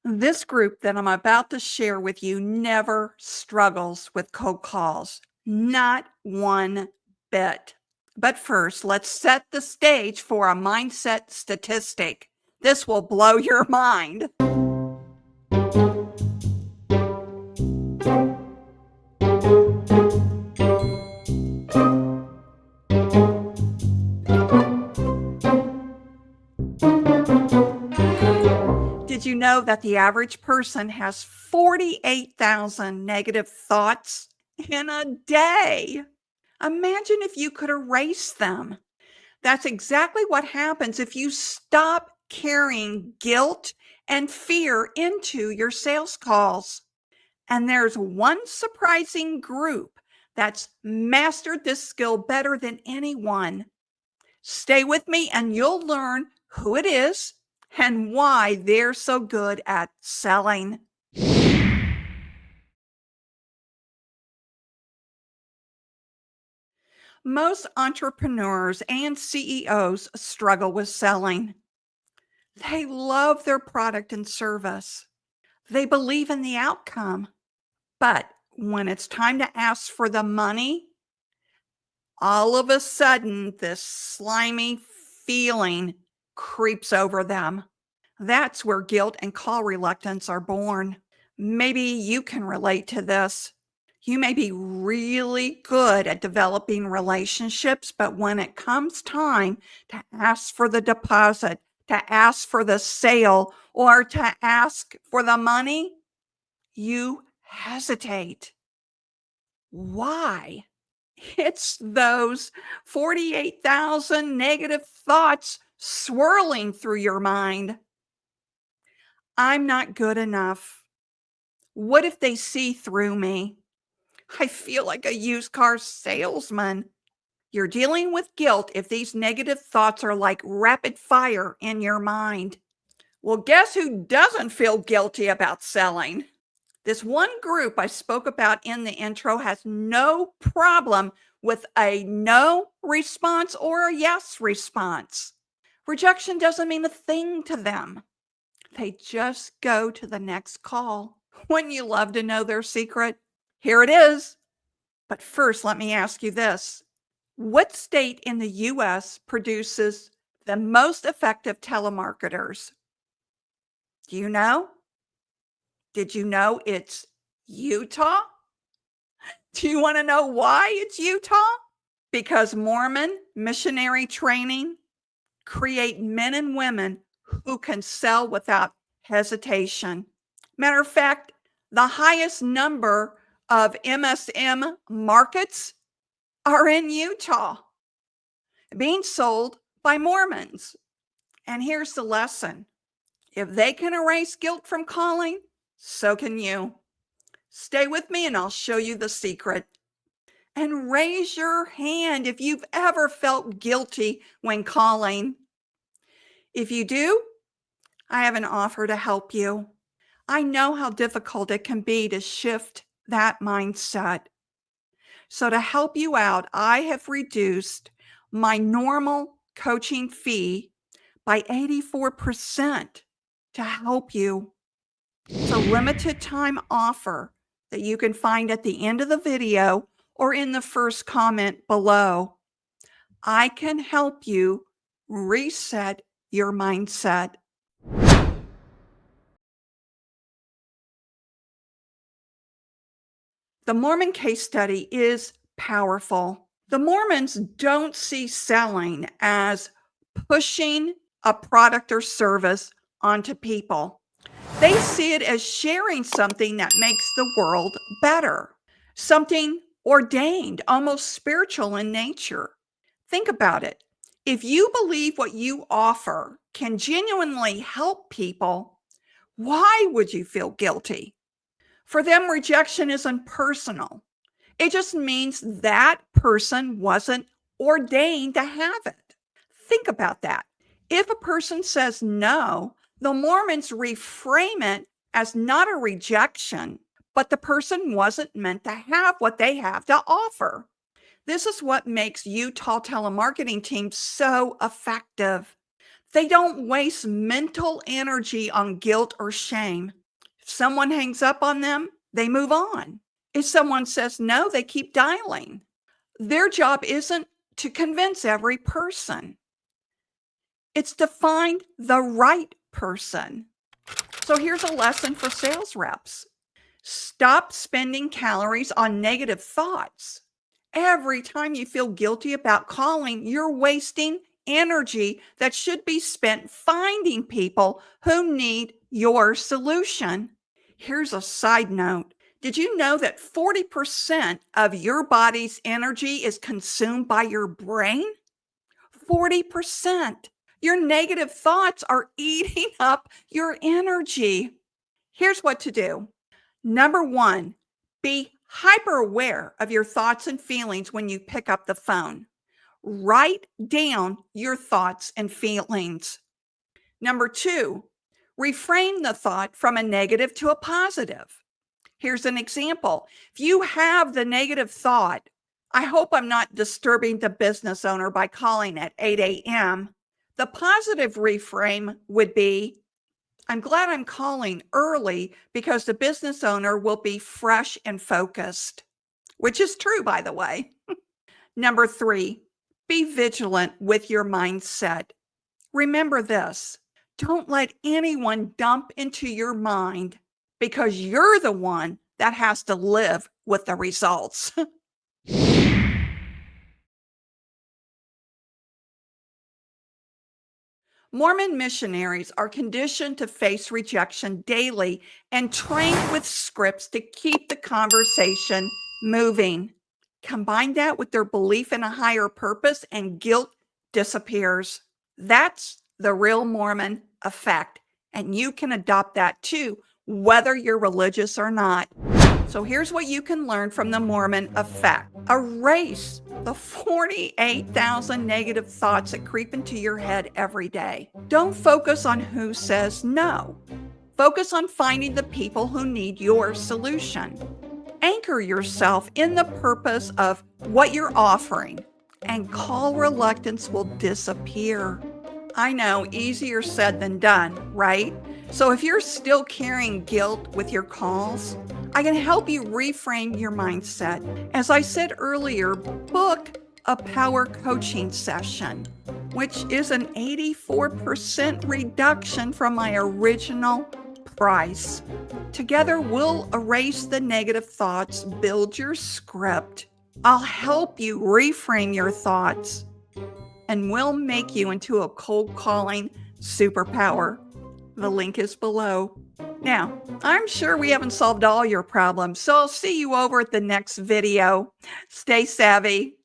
This group that I'm about to share with you never struggles with cold calls, not one bit. But first, let's set the stage for a mindset statistic. This will blow your mind. Did you know that the average person has 48,000 negative thoughts in a day? Imagine if you could erase them. That's exactly what happens if you stop carrying guilt and fear into your sales calls. And there's one surprising group that's mastered this skill better than anyone. Stay with me and you'll learn who it is and why they're so good at selling. Most entrepreneurs and CEOs struggle with selling. They love their product and service. They believe in the outcome. But when it's time to ask for the money, all of a sudden, this slimy feeling creeps over them. That's where guilt and call reluctance are born. Maybe you can relate to this. You may be really good at developing relationships, but when it comes time to ask for the deposit, to ask for the sale, or to ask for the money, you hesitate. Why? It's those 48,000 negative thoughts swirling through your mind. I'm not good enough. What if they see through me? I feel like a used car salesman. You're dealing with guilt if these negative thoughts are like rapid fire in your mind. Well, guess who doesn't feel guilty about selling? This one group I spoke about in the intro has no problem with a no response or a yes response. Rejection doesn't mean a thing to them. They just go to the next call. Wouldn't you love to know their secret? Here it is. But first, let me ask you this. What state in the US produces the most effective telemarketers? Do you know? Did you know it's Utah? Do you want to know why it's Utah? Because Mormon missionary training create men and women who can sell without hesitation. Matter of fact, the highest number of MSM markets are in Utah, being sold by Mormons. And here's the lesson. If they can erase guilt from calling, so can you. Stay with me and I'll show you the secret. And raise your hand if you've ever felt guilty when calling. If you do, I have an offer to help you. I know how difficult it can be to shift that mindset. So to help you out, I have reduced my normal coaching fee by 84% to help you. It's a limited time offer that you can find at the end of the video or in the first comment below. I can help you reset your mindset. The Mormon case study is powerful. The Mormons don't see selling as pushing a product or service onto people. They see it as sharing something that makes the world better, something ordained, almost spiritual in nature. Think about it. If you believe what you offer can genuinely help people, why would you feel guilty? For them, rejection isn't personal. It just means that person wasn't ordained to have it. Think about that. If a person says no, the Mormons reframe it as not a rejection, but the person wasn't meant to have what they have to offer. This is what makes Utah telemarketing teams so effective. They don't waste mental energy on guilt or shame. If someone hangs up on them, they move on. If someone says no, they keep dialing. Their job isn't to convince every person. It's to find the right person. So here's a lesson for sales reps. Stop spending calories on negative thoughts. Every time you feel guilty about calling, you're wasting energy that should be spent finding people who need your solution. Here's a side note. Did you know that 40% of your body's energy is consumed by your brain? 40%. Your negative thoughts are eating up your energy. Here's what to do. Number one, be hyper aware of your thoughts and feelings when you pick up the phone. Write down your thoughts and feelings. Number two, reframe the thought from a negative to a positive. Here's an example. If you have the negative thought, I hope I'm not disturbing the business owner by calling at 8 a.m., the positive reframe would be, I'm glad I'm calling early because the business owner will be fresh and focused, which is true, by the way. Number three, be vigilant with your mindset. Remember this, don't let anyone dump into your mind because you're the one that has to live with the results. Mormon missionaries are conditioned to face rejection daily and trained with scripts to keep the conversation moving. Combine that with their belief in a higher purpose, and guilt disappears. That's the real Mormon effect. And you can adopt that too, whether you're religious or not. So here's what you can learn from the Mormon effect. Erase the 48,000 negative thoughts that creep into your head every day. Don't focus on who says no. Focus on finding the people who need your solution. Anchor yourself in the purpose of what you're offering, and call reluctance will disappear. I know, easier said than done, right? So if you're still carrying guilt with your calls, I can help you reframe your mindset. As I said earlier, book a power coaching session, which is an 84% reduction from my original price. Together, we'll erase the negative thoughts, build your script. I'll help you reframe your thoughts, and we'll make you into a cold calling superpower. The link is below. Now, I'm sure we haven't solved all your problems, so I'll see you over at the next video. Stay savvy.